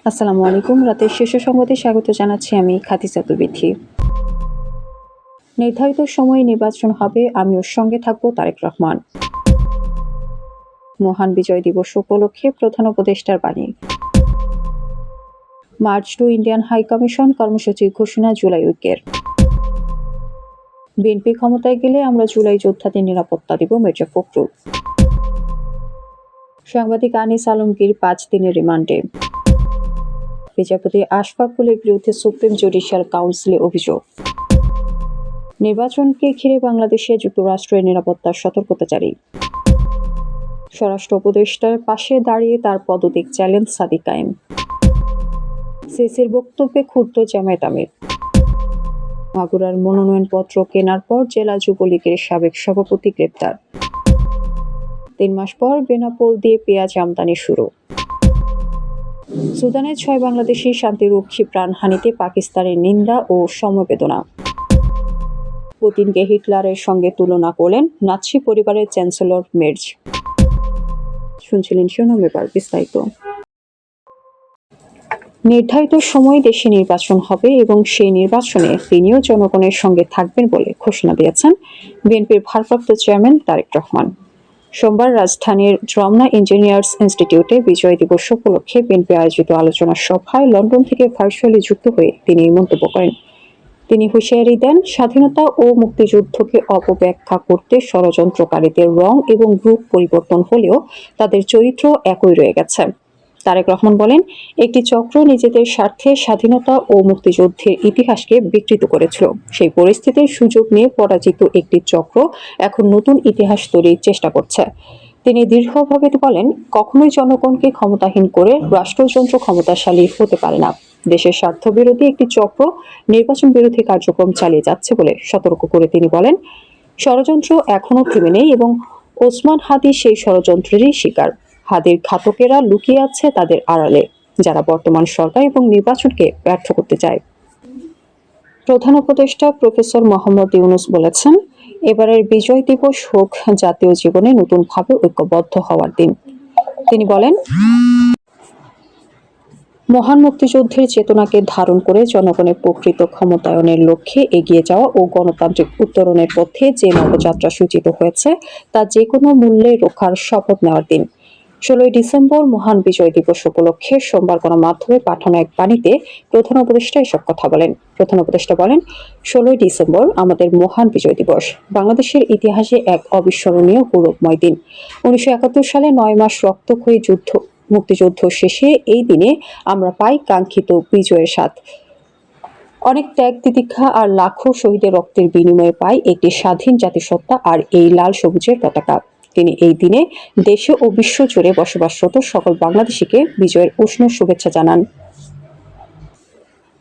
আসসালামু আলাইকুম। রাতের শীর্ষ সংবাদে স্বাগত জানাচ্ছি আমি খাদিজা তুলবিথি। নির্ধারিত সময়ে নির্বাচন হবে, আমিও সঙ্গে থাকবো তারেক রহমান। মহান বিজয় দিবস উপলক্ষে প্রধান উপদেষ্টার বাণী। March to Indian high commission কর্মসূচি ঘোষণা জুলাই ঐক্যের। বিএনপি ক্ষমতায় গেলে আমরা জুলাই যোদ্ধাদের নিরাপত্তা দিব, মির্জা ফখরুল। সাংবাদিক আনিস আলমগীর 5 দিনের রিমান্ডে। বিচারপতি আশফাকুলের বিরুদ্ধে সুপ্রিম জুডিশিয়াল কাউন্সিলে অভিযোগ। নির্বাচনকে ঘিরে বাংলাদেশে যুক্তরাষ্ট্রের নিরাপত্তার সতর্কতা জারি। স্বরাষ্ট্র উপদেষ্টার পাশে দাঁড়িয়ে তার পদত্যাগ চ্যালেঞ্জ সাদিক কায়েম। সিসির বক্তব্যে ক্ষুব্ধ জামায়াত আমির। মাগুরার মনোনয়নপত্র কেনার পর জেলা যুবলীগের সাবেক সভাপতি গ্রেপ্তার। 3 মাস পর বেনাপোল দিয়ে পেঁয়াজ আমদানি শুরু। সুদানের 6 বাংলাদেশি শান্তিরক্ষী প্রাণহানিতে পাকিস্তানের নিন্দা ও সমবেদনা। পুতিনকে হিটলারের সঙ্গে তুলনা করলেন নাৎসি পরিবারের চ্যান্সেলর মের্জ। শুনছিলেন শিরোনাম, এবার বিস্তারিত। নির্ধারিত সময়ে দেশে নির্বাচন হবে এবং সেই নির্বাচনে তিনিও জনগণের সঙ্গে থাকবেন বলে ঘোষণা দিয়েছেন বিএনপির ভারপ্রাপ্ত চেয়ারম্যান তারেক রহমান। সোমবার রাজধানীর রমনা ইঞ্জিনিয়ার্স ইনস্টিটিউটে বিজয় দিবস উপলক্ষে বিএনপি আয়োজিত আলোচনা সভায় লন্ডন থেকে ভার্চুয়ালি যুক্ত হয়ে তিনি এই মন্তব্য করেন। তিনি হুঁশিয়ারি দেন, স্বাধীনতা ও মুক্তিযুদ্ধকে অপব্যাখ্যা করতে ষড়যন্ত্রকারীদের রং এবং রূপ পরিবর্তন হলেও তাদের চরিত্র একই রয়ে গেছে। তারেক রহমান বলেন, একটি চক্র নিজেদের স্বার্থে স্বাধীনতা ও মুক্তিযুদ্ধের ইতিহাসকে বিকৃত করেছিল। সেই পরিস্থিতির সুযোগ নিয়ে পরাজিত একটি চক্র এখন নতুন ইতিহাস তৈরির চেষ্টা করছে। তিনি দৃঢ়ভাবে বলেন, কখনোই জনগণকে ক্ষমতাহীন করে রাষ্ট্রযন্ত্র ক্ষমতাশালী হতে পারে না। দেশের স্বার্থ বিরোধী একটি চক্র নির্বাচন বিরোধী কার্যক্রম চালিয়ে যাচ্ছে বলে সতর্ক করে তিনি বলেন, ষড়যন্ত্র এখনো থেমে নেই এবং ওসমান হাদি সেই ষড়যন্ত্রেরই শিকার। হাদির ঘাতকেরা লুকিয়ে আছে তাদের আড়ালে, যারা বর্তমান সরকার এবং নির্বাচনকে ব্যর্থ করতে চায়। প্রধান উপদেষ্টা প্রফেসর মোহাম্মদ ইউনূস বলেছেন, এবারের বিজয় দিবস হোক জাতীয় জীবনে নতুনভাবে ঐক্যবদ্ধ হওয়ার দিন। তিনি বলেন, মহান মুক্তিযুদ্ধের চেতনাকে ধারণ করে জনগণের প্রকৃত ক্ষমতায়নের লক্ষ্যে এগিয়ে যাওয়া ও গণতান্ত্রিক উত্তরণের পথে যে নবযাত্রা সূচিত হয়েছে তা যে কোনো মূল্যে রক্ষার শপথ নেওয়ার দিন। 16 ডিসেম্বর মহান বিজয় দিবস উপলক্ষে সোমবার গণমাধ্যমে পাঠানো এক বাণীতে প্রধান উপদেষ্টা এসব কথা বলেন। প্রধান উপদেষ্টা বলেন, 16 ডিসেম্বর আমাদের মহান বিজয় দিবস, বাংলাদেশের ইতিহাসে এক অবিস্মরণীয় গৌরবময় দিন। 1971 সালে 9 মাস রক্তক্ষয়ী মুক্তিযুদ্ধ শেষে এই দিনে আমরা পাই কাঙ্ক্ষিত বিজয়ের স্বাদ। অনেক ত্যাগ তিতিক্ষা আর লাখো শহীদের রক্তের বিনিময়ে পাই একটি স্বাধীন জাতিসত্তা আর এই লাল সবুজের পতাকা। তিনি এই দিনে দেশে ও বিশ্ব জুড়ে বসবাসরত সকল বাংলাদেশিকে বিজয়ের উষ্ণ শুভেচ্ছা জানান।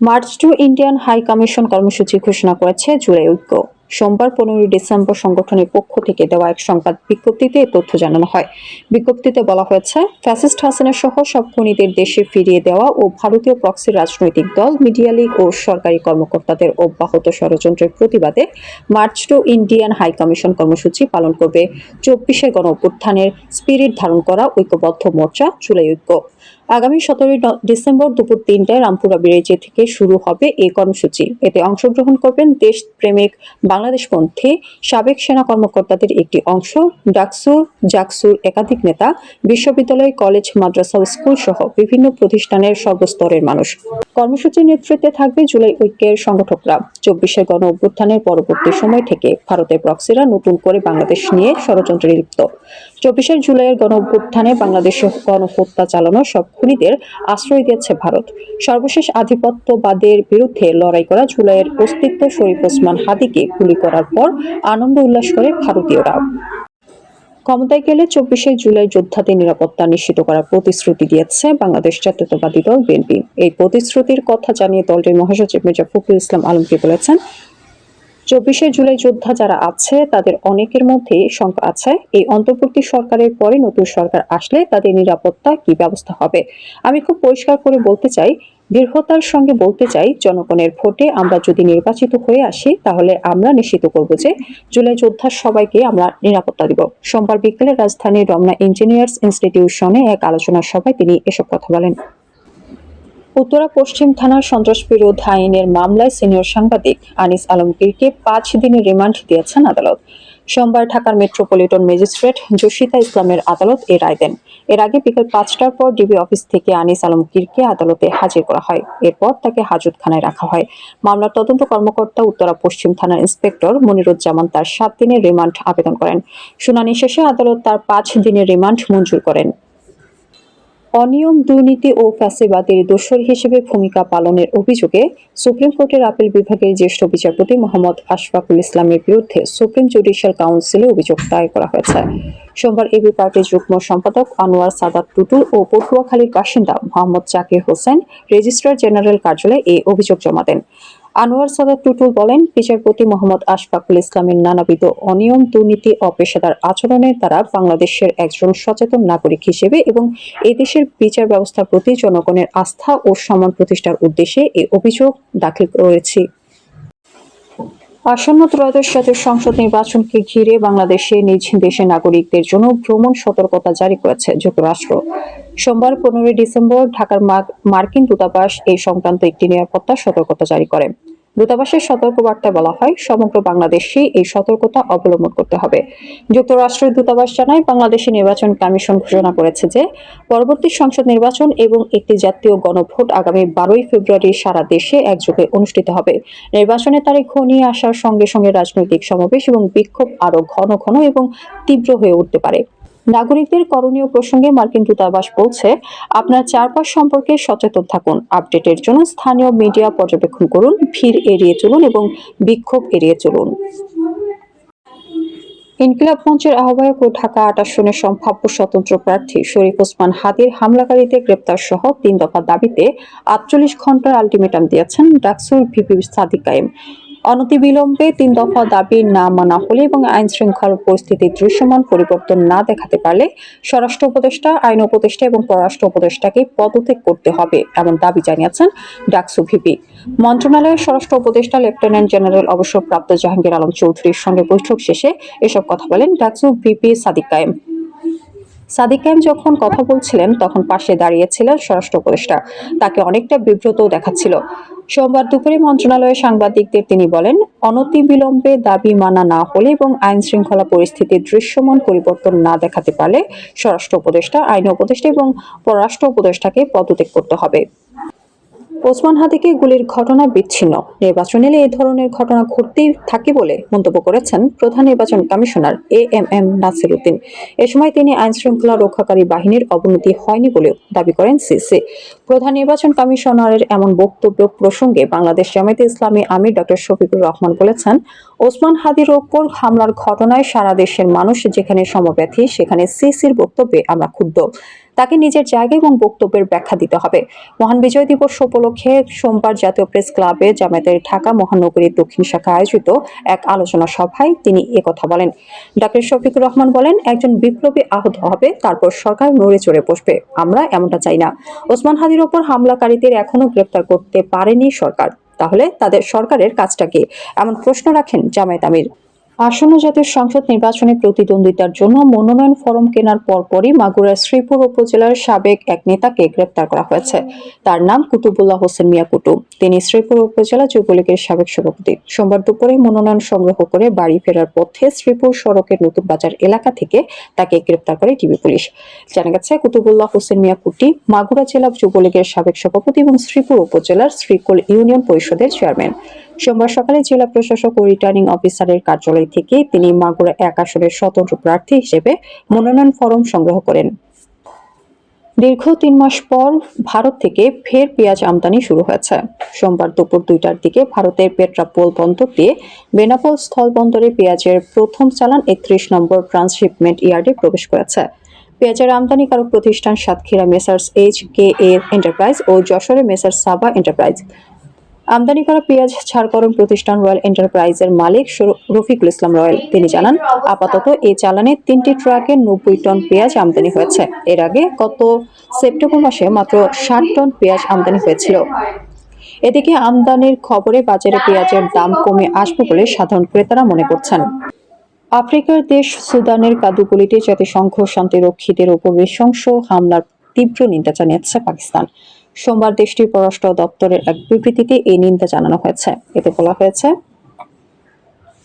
March to Indian high commission কর্মসূচি ঘোষণা করেছে জুলাই ঐক্য। সোমবার 15 ডিসেম্বর সংগঠনের পক্ষ থেকে দেওয়া এক সংবাদ বিজ্ঞপ্তিতে এ তথ্য জানানো হয়। বিজ্ঞপ্তিতে বলা হয়েছে, ফ্যাসিস্ট হাসিনা সহ সব খুনিদের দেশে ফিরিয়ে দেওয়া ও ভারতীয় প্রক্সি রাজনৈতিক দল, মিডিয়া লীগ ও সরকারি কর্মকর্তাদের অব্যাহত ষড়যন্ত্রের প্রতিবাদে march to Indian high commission কর্মসূচি পালন করবে 24 গণ অভ্যুত্থানের স্পিরিট ধারণ করা ঐক্যবদ্ধ মোর্চা জুলাই ঐক্য। আগামী 17 ডিসেম্বর দুপুর 3টায় রামপুরা ব্রিজে থেকে শুরু হবে এই কর্মসূচি। এতে অংশগ্রহণ করবেন দেশপ্রেমিক বাংলাদেশপন্থী সাবেক সেনা কর্মকর্তাদের একটি অংশ, ডাকসু জাকসুর একাধিক নেতা, বিশ্ববিদ্যালয়, কলেজ, মাদ্রাসা ও স্কুল সহ বিভিন্ন প্রতিষ্ঠানের সর্বস্তরের মানুষ। কর্মসূচির নেতৃত্বে থাকবে জুলাই ঐক্যের সংগঠকরা। 24 গণ অভ্যুত্থানের পরবর্তী সময় থেকে ভারতের প্রক্সিরা নতুন করে বাংলাদেশ নিয়ে ষড়যন্ত্রে লিপ্ত। 24 জুলাইয়ের গণ অভ্যুত্থানে বাংলাদেশে গণহত্যা চালানো সব খুনিদের আশ্রয় দিয়েছে ভারত। সর্বশেষ আধিপত্যবাদের বিরুদ্ধে লড়াই করা জুলাইয়ের অস্তিত্ব শরীফ ওসমান হাদিকে গুলি করার পর আনন্দ উল্লাস করে ভারতীয়রা। ক্ষমতায় গেলে 24 জুলাই যোদ্ধাদের নিরাপত্তা নিশ্চিত করার প্রতিশ্রুতি দিয়েছে বাংলাদেশ জাতীয়তাবাদী দল বিএনপি। এই প্রতিশ্রুতির কথা জানিয়ে দলটির মহাসচিব মির্জা ফখরুল ইসলাম আলমগীর বলেছেন, 24 জুলাই যোদ্ধা যারা আছে তাদের অনেকের মধ্যে শঙ্কা আছে, এই অন্তর্বর্তী সরকারের পরে নতুন সরকার আসলে তাদের নিরাপত্তা কি ব্যবস্থা হবে। আমি খুব পরিষ্কার করে বলতে চাই, দৃঢ়তার সঙ্গে বলতে চাই, জনগণের ভোটে আমরা যদি নির্বাচিত হয়ে আসি তাহলে আমরা নিশ্চিত করব যে জুলাই যোদ্ধার সবাইকে আমরা নিরাপত্তা দিব। সোমবার বিকেলে রাজধানীর রমনা ইঞ্জিনিয়ার্স ইনস্টিটিউশনে এক আলোচনা সভায় তিনি এসব কথা বলেন। উত্তরা পশ্চিম থানার সন্ত্রাসবিরোধ আইনের মামলায় সিনিয়র সাংবাদিক আনিস আলমগীরকে 5 দিনের রিমান্ড দিয়েছেন আদালত। সোমবার ঢাকার মেট্রোপলিটন ম্যাজিস্ট্রেট জসিতা ইসলামের আদালত এ রায় দেন। এর আগে বিকেল 5টার পর ডিবি অফিস থেকে আনিস আলমগীরকে আদালতে হাজির করা হয়। এরপর তাকে হাজতখানায় রাখা হয়। মামলার তদন্ত কর্মকর্তা উত্তরা পশ্চিম থানার ইন্সপেক্টর মনিরুজ্জামান তার 7 দিনের রিমান্ড আবেদন করেন। শুনানি শেষে আদালত তার 5 দিনের রিমান্ড মঞ্জুর করেন। অনিয়ম, দুর্নীতি ও ফ্যাসিবাদের দোসর হিসেবে ভূমিকা পালনের অভিযোগে সুপ্রিম কোর্টের আপিল বিভাগের জ্যেষ্ঠ বিচারপতি মোহাম্মদ আশফাকুল ইসলামের বিরুদ্ধে সুপ্রিম জুডিশিয়াল কাউন্সিলে অভিযোগ দায়ের করা হয়েছে। সোমবার এবি পার্টির যুগ্ম সম্পাদক আনোয়ার সাদাত টুটুল ও পটুয়াখালীর বাসিন্দা মোহাম্মদ জাকির হোসেন রেজিস্ট্রার জেনারেল কার্যালয়ে এই অভিযোগ জমা দেন। আনোয়ার সাদাত টুটুল বলেন, বিচারপতি মোহাম্মদ আশফাকুল ইসলামের নানাবিধ অনিয়ম, দুর্নীতি, অপেশাদার আচরণের দ্বারা বাংলাদেশের একজন সচেতন নাগরিক হিসেবে এবং এদেশের বিচার ব্যবস্থার প্রতি জনগণের আস্থা ও সম্মান প্রতিষ্ঠার উদ্দেশ্যে এই অভিযোগ দাখিল করেছি। আসন্ন ত্রয়োদশ জাতীয় সংসদ নির্বাচনকে ঘিরে বাংলাদেশে নিজ দেশের নাগরিকদের জন্য ভ্রমণ সতর্কতা জারি করেছে যুক্তরাষ্ট্র। সোমবার 15 ডিসেম্বর ঢাকার মার্কিন দূতাবাস এই সংক্রান্ত একটি নিরাপত্তা সতর্কতা জারি করে। দূতাবাসের সতর্কবার্তায় বলা হয়, সমগ্র বাংলাদেশে এই সতর্কতা অবলম্বন করতে হবে। যুক্তরাষ্ট্রের দূতাবাস জানায়, বাংলাদেশে নির্বাচন কমিশন ঘোষণা করেছে যে পরবর্তী সংসদ নির্বাচন এবং একটি জাতীয় গণভোট আগামী 12 ফেব্রুয়ারি সারা দেশে একযোগে অনুষ্ঠিত হবে। নির্বাচনের তারিখ ঘনিয়ে আসার সঙ্গে সঙ্গে রাজনৈতিক সমাবেশ এবং বিক্ষোভ আরও ঘন ঘন এবং তীব্র হয়ে উঠতে পারে। নাগরিকদের করণীয় প্রসঙ্গে মার্কিন দূতাবাস বলছে, আপনার চারপাশ সম্পর্কে সচেতন থাকুন। আপডেটের জন্য স্থানীয় মিডিয়া পর্যবেক্ষণ করুন, ভিড় এড়িয়ে চলুন এবং বিক্ষোভ এড়িয়ে চলুন। ইনকিলাব মঞ্চের আহ্বায়ক ও ঢাকা 8 আসনের সম্ভাব্য স্বতন্ত্র প্রার্থী শরীফ ওসমান হাদির হামলাকারীদের গ্রেপ্তার সহ 3 দফা দাবিতে 48 ঘণ্টার আলটিমেটাম দিয়েছেন ডাকসুর ভিপি সাদিক কায়েম। অনতিবিলম্বে 3 দফা দাবি না মানা হলে এবং আইন শৃঙ্খলা পরিস্থিতির দৃশ্যমান পরিবর্তন না দেখাতে পারলে স্বরাষ্ট্র উপদেষ্টা, আইন উপদেষ্টা এবং পররাষ্ট্র উপদেষ্টাকে পদত্যাগ করতে হবে এমন দাবি জানিয়েছেন ডাকসু ভিপি। মন্ত্রণালয়ের স্বরাষ্ট্র উপদেষ্টা লেফটেন্যান্ট জেনারেল অবসরপ্রাপ্ত জাহাঙ্গীর আলম চৌধুরীর সঙ্গে বৈঠক শেষে এসব কথা বলেন ডাকসু ভিপি সাদিক কায়েম। সাদিক কায়েম যখন কথা বলছিলেন তখন পাশে দাঁড়িয়েছিলেন স্বরাষ্ট্র উপদেষ্টা। তাকে অনেকটা বিব্রত দেখাচ্ছিল। সোমবার দুপুরে মন্ত্রণালয়ে সাংবাদিকদের তিনি বলেন, অনতিবিলম্বে দাবি মানা না হলে এবং আইন শৃঙ্খলা পরিস্থিতির দৃশ্যমান পরিবর্তন না দেখাতে পারলে স্বরাষ্ট্র উপদেষ্টা, আইন উপদেষ্টা এবং পররাষ্ট্র উপদেষ্টাকে পদত্যাগ করতে হবে। ওসমান হাদিকে গুলির ঘটনা বিচ্ছিন্ন, নির্বাচন এলে এ ধরনের ঘটনা ঘটতেই থাকে বলে মন্তব্য করেছেন প্রধান নির্বাচন কমিশনার এএমএম নাসির উদ্দিন। এ সময় তিনি আইন শৃঙ্খলা রক্ষাকারী বাহিনীর অবনতি হয়নি বলেও দাবি করেন সিসি। প্রধান নির্বাচন কমিশনারের এমন বক্তব্য প্রসঙ্গে বাংলাদেশ জামায়াতে ইসলামী আমির ডক্টর শফিকুর রহমান বলেছেন, ওসমান হাদির ওপর হামলার ঘটনায় সারা দেশের মানুষ যেখানে সমব্যথী, সেখানে সিসির বক্তব্যে আমরা ক্ষুব্ধ। তাকে নিজের জায়গা এবং বক্তব্যের ব্যাখ্যা দিতে হবে। মহান বিজয় দিবস উপলক্ষে সোমবার জাতীয় প্রেস ক্লাবে জামায়াতের ঢাকা মহানগরীর দক্ষিণ শাখা আয়োজিত এক আলোচনা সভায় তিনি একথা বলেন। ডক্টর শফিকুর রহমান বলেন, একজন বিপ্লবী আহত হবে, তারপর সরকার নড়ে চড়ে বসবে। আমরা এমনটা চাই না। ওসমান হাদির ওপর হামলাকারীদের এখনো গ্রেপ্তার করতে পারেনি সরকার। তাহলে তাদের সরকারের কাজটা কি, এমন প্রশ্ন রাখেন জামায়াত আমির। আসন্ন জাতীয় সংসদ নির্বাচনে প্রতিদ্বন্দ্বিতার জন্য মনোনয়ন ফরম কেনার পরপরই মাগুরার শ্রীপুর উপজেলার সাবেক এক নেতাকে গ্রেপ্তার করা হয়েছে। তার নাম কুতুবুল্লাহ হোসেন মিয়া কুটু। তিনি শ্রীপুর উপজেলা যুবলীগের সাবেক সভাপতি। সোমবার দুপুরে মনোনয়ন সংগ্রহ করে বাড়ি ফেরার পথে শ্রীপুর সড়কের নতুন বাজার এলাকা থেকে তাকে গ্রেপ্তার করে ডিবি পুলিশ। জানা গেছে, কুতুবুল্লাহ হোসেন মিয়া কুটি মাগুরা জেলা যুবলীগের সাবেক সভাপতি এবং শ্রীপুর উপজেলার শ্রীকোল ইউনিয়ন পরিষদের চেয়ারম্যান। সোমবার সকালে জেলা প্রশাসক ও রিটার্নিং অফিসারের কার্যালয় থেকে তিনি মাগুরা 1 আসনের স্বতন্ত্র প্রার্থী হিসেবে মনোনয়ন ফরম সংগ্রহ করেন। দীর্ঘ 3 মাস পর ভারত থেকে ফের পেঁয়াজ আমদানি শুরু হয়েছে। সোমবার দুপুর 2টার দিকে ভারতের পেট্রাপোল বন্দর দিয়ে বেনাপোল স্থল বন্দরে পেঁয়াজের প্রথম চালান 31 নম্বর ট্রান্সশিপমেন্ট ইয়ার্ডে প্রবেশ করেছে। পেঁয়াজের আমদানিকারক প্রতিষ্ঠান সাতক্ষীরা মেসার্স HKA এন্টারপ্রাইজ ও যশোরে মেসার্স সাবা এন্টারপ্রাইজ। আমদানি করা পেঁয়াজ ছাড়করণ প্রতিষ্ঠান রয়্যাল এন্টারপ্রাইজের মালিক রফিকুল ইসলাম রয়্যাল। তিনি জানান, আপাতত এই চালানে 3টি ট্রাকে 90 টন পেঁয়াজ আমদানি হয়েছে। এর আগে গত সেপ্টেম্বর মাসে মাত্র 60 টন পেঁয়াজ আমদানি হয়েছিল। এদিকে আমদানির খবরে বাজারে পেঁয়াজের দাম কমে আসবে বলে সাধারণ ক্রেতারা মনে করছেন। আফ্রিকার দেশ সুদানের কাদুগুলিতে জাতিসংঘ শান্তিরক্ষীদের উপর নৃশংস হামলার তীব্র নিন্দা জানিয়েছে পাকিস্তান। সোমবার দেশটির পররাষ্ট্র দপ্তরের এক বিবৃতিতে এই নিন্দা জানানো হয়েছে। এতে বলা হয়েছে,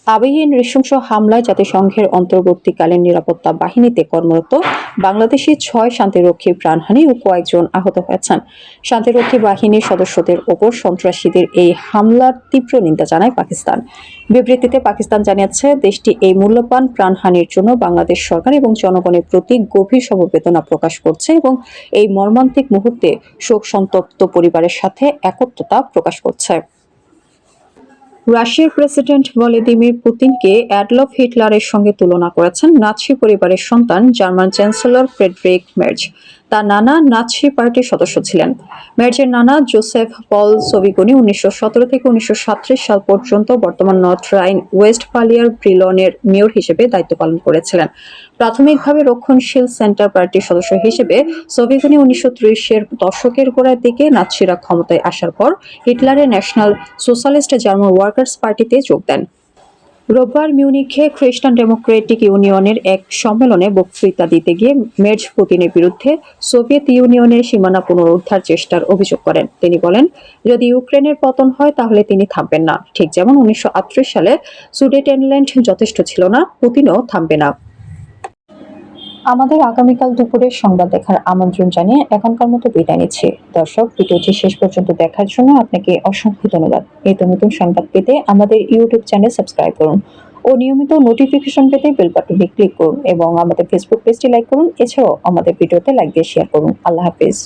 আবেগহীন নৃশংস হামলায় জাতিসংঘের অন্তর্বর্তীকালীন নিরাপত্তা বাহিনীতে কর্মরত বাংলাদেশি 6 শান্তিরক্ষীর প্রাণহানি ও কয়েকজন আহত হয়েছেন। শান্তিরক্ষী বাহিনীর সদস্যদের ওপর সন্ত্রাসীদের এই হামলার তীব্র নিন্দা জানায় পাকিস্তান। বিবৃতিতে পাকিস্তান জানিয়েছে, দেশটি এই মূল্যবান প্রাণহানির জন্য বাংলাদেশ সরকার এবং জনগণের প্রতি গভীর সমবেদনা প্রকাশ করছে এবং এই মর্মান্তিক মুহূর্তে শোক সন্তপ্ত পরিবারের সাথে একত্রতা প্রকাশ করছে। রাশিয়ার প্রেসিডেন্ট ভ্লাদিমির পুতিনকে অ্যাডলফ হিটলারের সঙ্গে তুলনা করেছেন নাৎসি পরিবারের সন্তান জার্মান চ্যান্সেলর ফ্রেডরিক মের্জ। তার নানা নাৎসি পার্টির সদস্য ছিলেন। মের্জের নানা জোসেফ পল সোভিগনি 1917 থেকে 1937 সাল পর্যন্ত বর্তমান নর্থ রাইন ওয়েস্টফালিয়ার ব্রিলনের মেয়র হিসেবে দায়িত্ব পালন করেছিলেন। প্রাথমিকভাবে রক্ষণশীল সেন্টার পার্টির সদস্য হিসেবে সোভিগনি 1930-এর দশকের গোড়ার দিকে নাৎসিরা ক্ষমতায় আসার পর হিটলারের ন্যাশনাল সোশ্যালিস্ট জার্মান ওয়ার্কার্স পার্টিতে যোগ দেন। রোববার মিউনিখে খ্রিস্টান ডেমোক্রেটিক ইউনিয়নের এক সম্মেলনে বক্তৃতা দিতে গিয়ে মের্জ পুতিনের বিরুদ্ধে সোভিয়েত ইউনিয়নের সীমানা পুনরুদ্ধার চেষ্টার অভিযোগ করেন। তিনি বলেন, যদি ইউক্রেনের পতন হয় তাহলে তিনি থামবেন না। ঠিক যেমন 1938 সালে সুডেটেনল্যান্ড যথেষ্ট ছিল না, পুতিনও থামবে না। আমাদের আগামীকাল দুপুরের সংবাদ দেখার আমন্ত্রণ জানিয়ে এখনকার মতো বিদায় নিচ্ছি। দর্শক, ভিডিওটি শেষ পর্যন্ত দেখার জন্য আপনাকে অসংখ্য ধন্যবাদ। এই তো নতুন সংবাদ পেতে আমাদের ইউটিউব চ্যানেল সাবস্ক্রাইব করুন ও নিয়মিত নোটিফিকেশন পেতে বেল বাটনে ক্লিক করুন এবং আমাদের ফেসবুক পেজটি লাইক করুন। এছাড়াও আমাদের ভিডিওতে লাইক দিয়ে শেয়ার করুন। আল্লাহ হাফেজ।